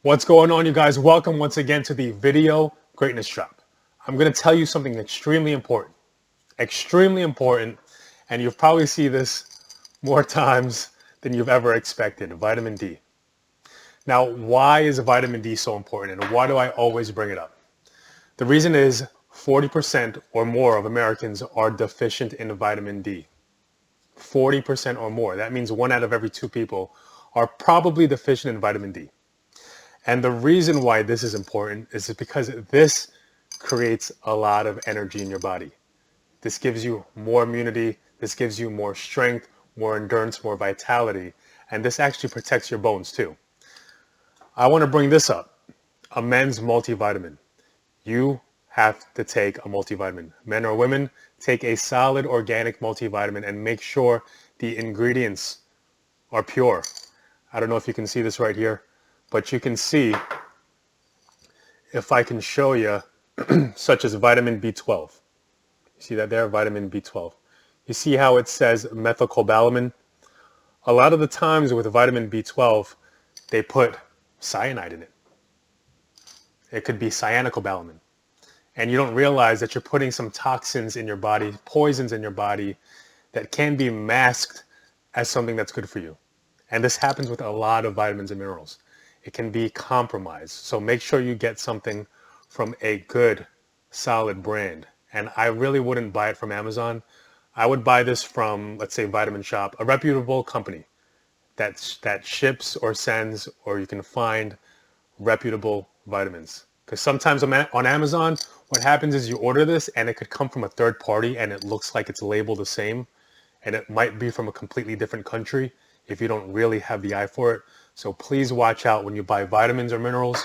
What's going on, you guys? Welcome once again to the Video Greatness Drop. I'm going to tell you something extremely important, and you'll probably see this more times than you've ever expected: vitamin D. Now, why is vitamin D so important, and why do I always bring it up? The reason is 40% or more of Americans are deficient in vitamin D. 40% or more. That means 1 out of every 2 people are probably deficient in vitamin D. And the reason why this is important is because this creates a lot of energy in your body. This gives you more immunity, this gives you more strength, more endurance, more vitality, and this actually protects your bones too. I want to bring this up, a men's multivitamin. You have to take a multivitamin. Men or women, take a solid organic multivitamin and make sure the ingredients are pure. I don't know if you can see this right here, but you can see, if I can show you, such as vitamin B12. You see that there, vitamin B12. You see how it says methylcobalamin? A lot of the times with vitamin B12, they put cyanide in it. It could be cyanocobalamin. And you don't realize that you're putting some toxins in your body, poisons in your body, that can be masked as something that's good for you. And this happens with a lot of vitamins and minerals. It can be compromised. So make sure you get something from a good, solid brand. And I really wouldn't buy it from Amazon. I would buy this from, let's say, Vitamin Shop, a reputable company that ships or sends, or you can find reputable vitamins. Because sometimes on Amazon, what happens is you order this and it could come from a third party and it looks like it's labeled the same. And it might be from a completely different country if you don't really have the eye for it. So please watch out when you buy vitamins or minerals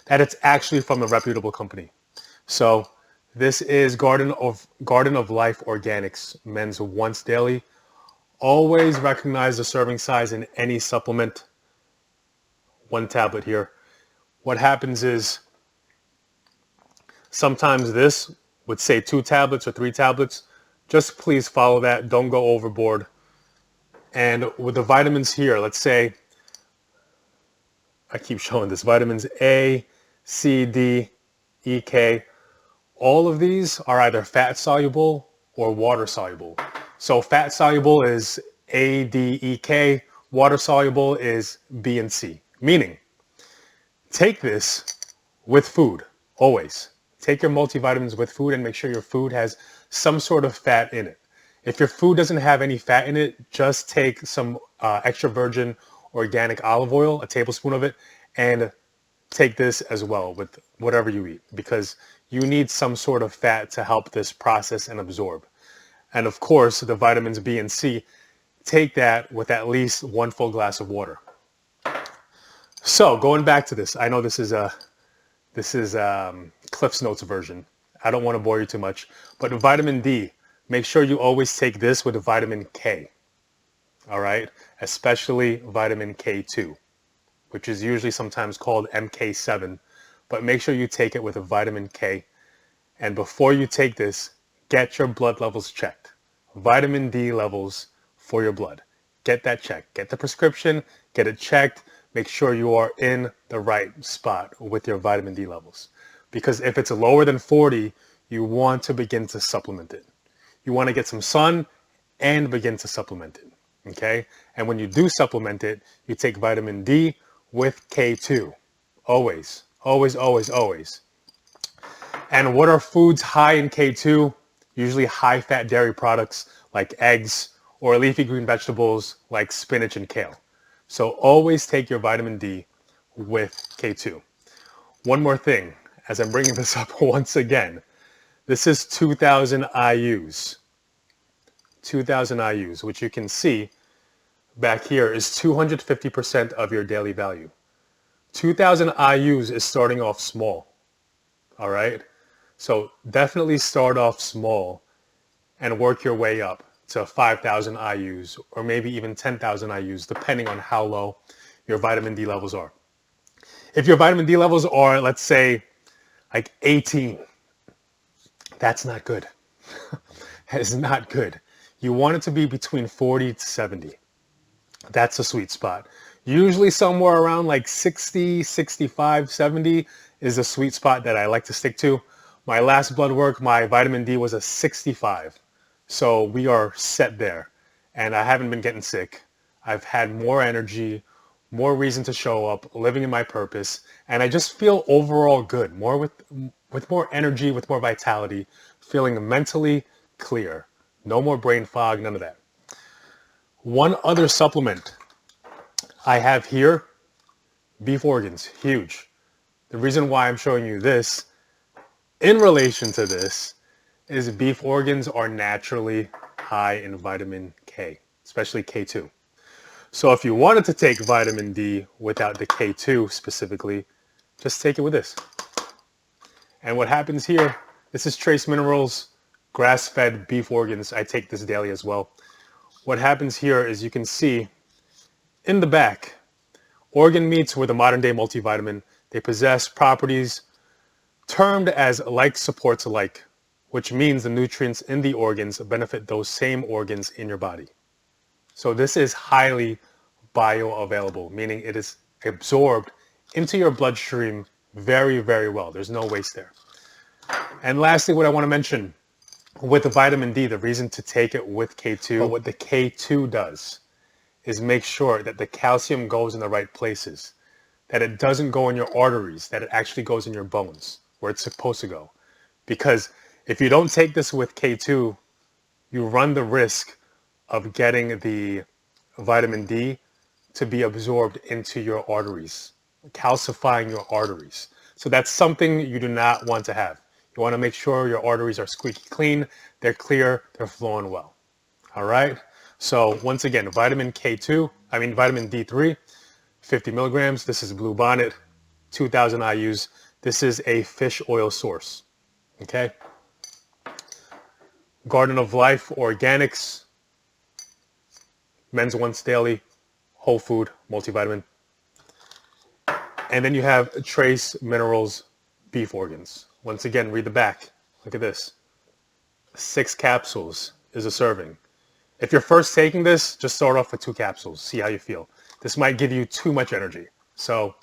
that it's actually from a reputable company. So this is Garden of Life Organics Men's Once Daily. Always recognize the serving size in any supplement. 1 tablet here. What happens is sometimes this would say 2 tablets or 3 tablets. Just please follow that. Don't go overboard. And with the vitamins here, let's say, I keep showing this, vitamins A, C, D, E, K, all of these are either fat soluble or water soluble. So fat soluble is A, D, E, K, water soluble is B and C. Meaning, take this with food, always. Take your multivitamins with food and make sure your food has some sort of fat in it. If your food doesn't have any fat in it, just take some extra virgin organic olive oil, a tablespoon of it, and take this as well with whatever you eat, because you need some sort of fat to help this process and absorb. And of course, the vitamins B and C, take that with at least 1 full glass of water. So going back to this, I know this is Cliff's Notes version. I don't want to bore you too much, but vitamin D, make sure you always take this with vitamin K. All right, especially vitamin K2, which is usually sometimes called MK7, but make sure you take it with a vitamin K. And before you take this, get your blood levels checked. Vitamin D levels for your blood. Get that checked. Get the prescription, get it checked. Make sure you are in the right spot with your vitamin D levels. Because if it's lower than 40, you want to begin to supplement it. You want to get some sun and begin to supplement it. Okay? And when you do supplement it, you take vitamin D with K2. Always, always, always, always. And what are foods high in K2? Usually high-fat dairy products like eggs, or leafy green vegetables like spinach and kale. So always take your vitamin D with K2. One more thing, as I'm bringing this up once again, this is 2,000 IUs. 2,000 IUs, which you can see back here is 250% of your daily value. 2,000 IUs is starting off small, all right? So definitely start off small and work your way up to 5,000 IUs or maybe even 10,000 IUs, depending on how low your vitamin D levels are. If your vitamin D levels are, let's say, like 18, that's not good. That is not good. You want it to be between 40 to 70. That's a sweet spot. Usually somewhere around like 60, 65, 70 is the sweet spot that I like to stick to. My last blood work, my vitamin D was a 65. So we are set there. And I haven't been getting sick. I've had more energy, more reason to show up, living in my purpose, and I just feel overall good, more with more energy, with more vitality, feeling mentally clear. No more brain fog, none of that. One other supplement I have here, beef organs, huge. The reason why I'm showing you this in relation to this is beef organs are naturally high in vitamin K, especially K2. So if you wanted to take vitamin D without the K2 specifically, just take it with this. And what happens here, this is trace minerals, grass-fed beef organs. I take this daily as well. What happens here is you can see in the back, organ meats were the modern day multivitamin. They possess properties termed as like supports like, which means the nutrients in the organs benefit those same organs in your body. So this is highly bioavailable, meaning it is absorbed into your bloodstream very, very well. There's no waste there. And lastly, what I want to mention with the vitamin D, the reason to take it with K2, but what the K2 does is make sure that the calcium goes in the right places, that it doesn't go in your arteries, that it actually goes in your bones where it's supposed to go. Because if you don't take this with K2, you run the risk of getting the vitamin D to be absorbed into your arteries, calcifying your arteries. So that's something you do not want to have. You want to make sure your arteries are squeaky clean, they're clear, they're flowing well. All right? So once again, vitamin D3, 50 milligrams. This is Blue Bonnet, 2,000 IUs. This is a fish oil source. Okay? Garden of Life Organics, Men's Once Daily, whole food, multivitamin. And then you have trace minerals, beef organs. Once again, read the back. Look at this. 6 capsules is a serving. If you're first taking this, just start off with 2 capsules. See how you feel. This might give you too much energy. So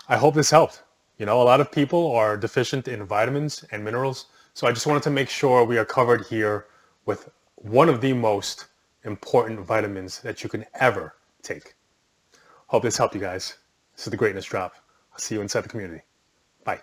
I hope this helped. You know, a lot of people are deficient in vitamins and minerals. So I just wanted to make sure we are covered here with one of the most important vitamins that you can ever take. Hope this helped you guys. This is the Greatness Drop. I'll see you inside the community. Bye.